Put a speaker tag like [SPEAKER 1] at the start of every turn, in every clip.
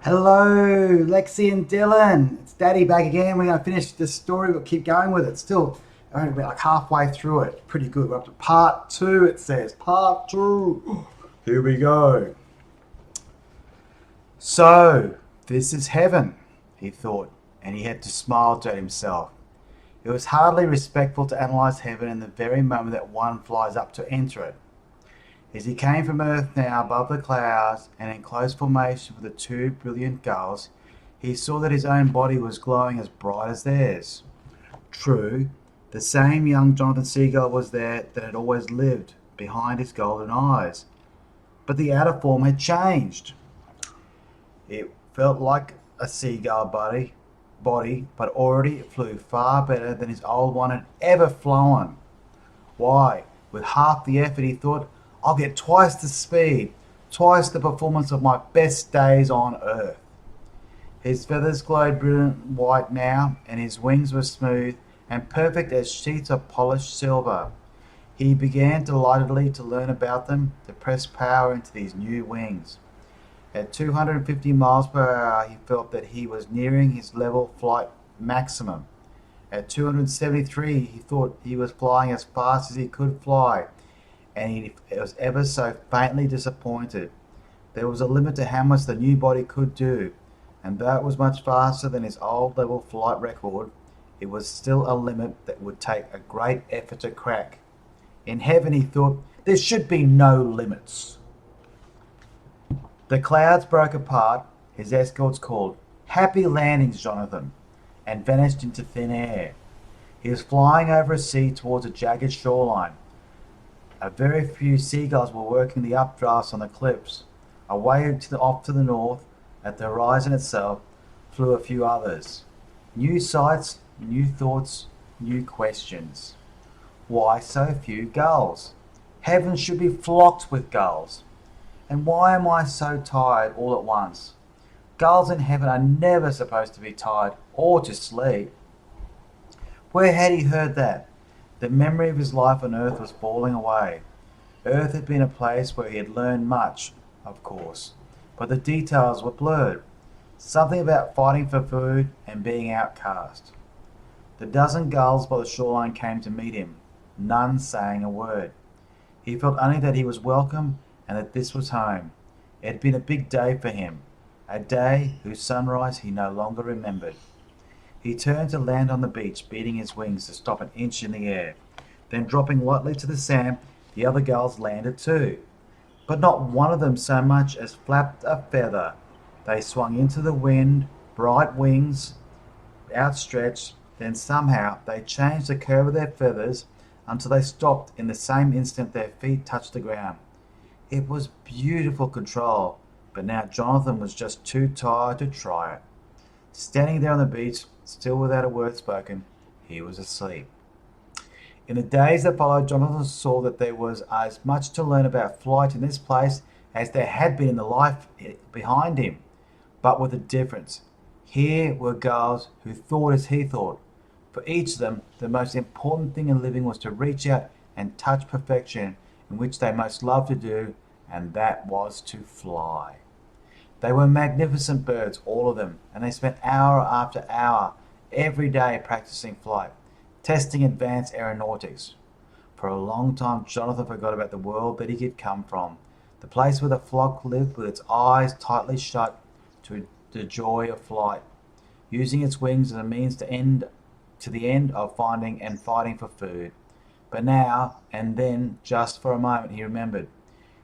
[SPEAKER 1] Hello, Lexi and Dylan. It's Daddy back again. We're going to finish this story. We'll keep going with it. Still, we're like halfway through it. Pretty good. We're up to part two, it says. Part two. Here we go. So, this is heaven, he thought, and he had to smile to himself. It was hardly respectful to analyze heaven in the very moment that one flies up to enter it. As he came from earth now above the clouds and in close formation with the two brilliant gulls, he saw that his own body was glowing as bright as theirs. True, the same young Johnathan Seagul was there that had always lived behind his golden eyes, but the outer form had changed. It felt like a seagull body, but already it flew far better than his old one had ever flown. Why, with half the effort, he thought, I'll get twice the speed, twice the performance of my best days on earth. His feathers glowed brilliant white now, and his wings were smooth and perfect as sheets of polished silver. He began delightedly to learn about them, to press power into these new wings. At 250 miles per hour, he felt that he was nearing his level flight maximum. At 273, he thought he was flying as fast as he could fly, and he was ever so faintly disappointed. There was a limit to how much the new body could do, and though it was much faster than his old level flight record, it was still a limit that would take a great effort to crack. In heaven, he thought, there should be no limits. The clouds broke apart, his escorts called, "Happy landings, Johnathan," and vanished into thin air. He was flying over a sea towards a jagged shoreline. A very few seagulls were working the updrafts on the cliffs. Away off to the north, at the horizon itself, flew a few others. New sights, new thoughts, new questions. Why so few gulls? Heaven should be flocked with gulls. And why am I so tired all at once? Gulls in heaven are never supposed to be tired or to sleep. Where had he heard that? The memory of his life on earth was falling away. Earth had been a place where he had learned much, of course, but the details were blurred. Something about fighting for food and being outcast. The dozen gulls by the shoreline came to meet him, none saying a word. He felt only that he was welcome and that this was home. It had been a big day for him, a day whose sunrise he no longer remembered. He turned to land on the beach, beating his wings to stop an inch in the air. Then dropping lightly to the sand, the other gulls landed too. But not one of them so much as flapped a feather. They swung into the wind, bright wings outstretched, then somehow they changed the curve of their feathers until they stopped in the same instant their feet touched the ground. It was beautiful control, but now Johnathan was just too tired to try it. Standing there on the beach, still without a word spoken, he was asleep. In the days that followed, Johnathan saw that there was as much to learn about flight in this place as there had been in the life behind him, but with a difference. Here were gulls who thought as he thought. For each of them, the most important thing in living was to reach out and touch perfection in which they most loved to do, and that was to fly. They were magnificent birds, all of them, and they spent hour after hour every day practicing flight, testing advanced aeronautics. For a long time, Johnathan forgot about the world that he had come from, the place where the flock lived with its eyes tightly shut to the joy of flight, using its wings as a means to the end of finding and fighting for food. But now and then, just for a moment, he remembered.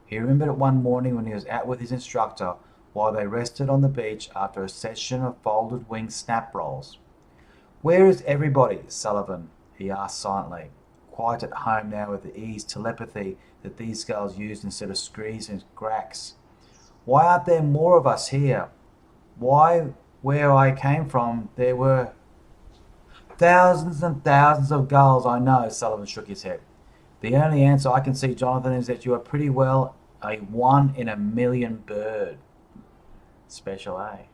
[SPEAKER 1] He remembered it one morning when he was out with his instructor while they rested on the beach after a session of folded wing snap rolls. "Where is everybody, Sullivan?" he asked silently, quite at home now with the easy telepathy that these gulls used instead of screes and gracks. "Why aren't there more of us here? Why, where I came from, there were..." "Thousands and thousands of gulls, I know," Sullivan shook his head. "The only answer I can see, Johnathan, is that you are pretty well a 1 in a million bird. Special, eh?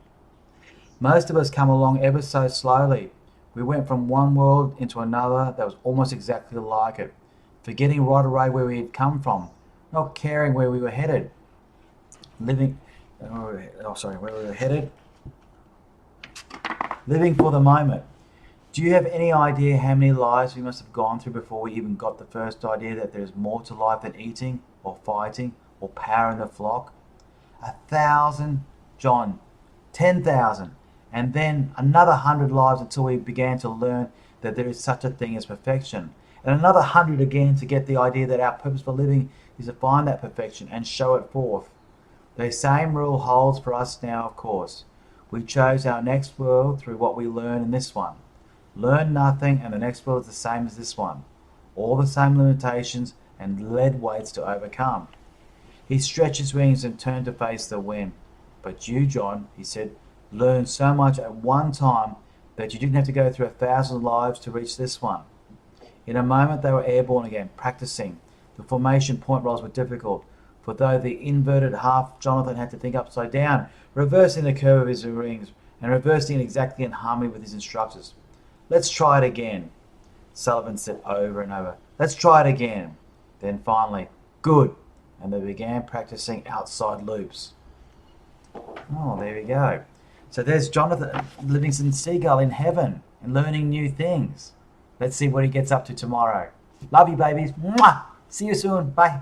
[SPEAKER 1] Most of us come along ever so slowly. We went from one world into another that was almost exactly like it, forgetting right away where we had come from, not caring where we were headed, living where we were headed. Living for the moment. Do you have any idea how many lives we must have gone through before we even got the first idea that there's more to life than eating or fighting or power in the flock? 1,000, John, 10,000, and then another 100 lives until we began to learn that there is such a thing as perfection. And another 100 again to get the idea that our purpose for living is to find that perfection and show it forth. The same rule holds for us now, of course. We chose our next world through what we learn in this one. Learn nothing and the next world is the same as this one. All the same limitations and lead weights to overcome. He stretched his wings and turned to face the wind. But you, John, he said, learned so much at one time that you didn't have to go through 1,000 lives to reach this one. In a moment they were airborne again, practicing. The formation point rolls were difficult, for though the inverted half, Johnathan had to think upside down, reversing the curve of his rings, and reversing it exactly in harmony with his instructors. Let's try it again, Sullivan said over and over. Let's try it again. Then finally, good. And they began practicing outside loops. Oh, there we go. So there's Johnathan Livingston Seagul in heaven and learning new things. Let's see what he gets up to tomorrow. Love you, babies. Mwah! See you soon. Bye.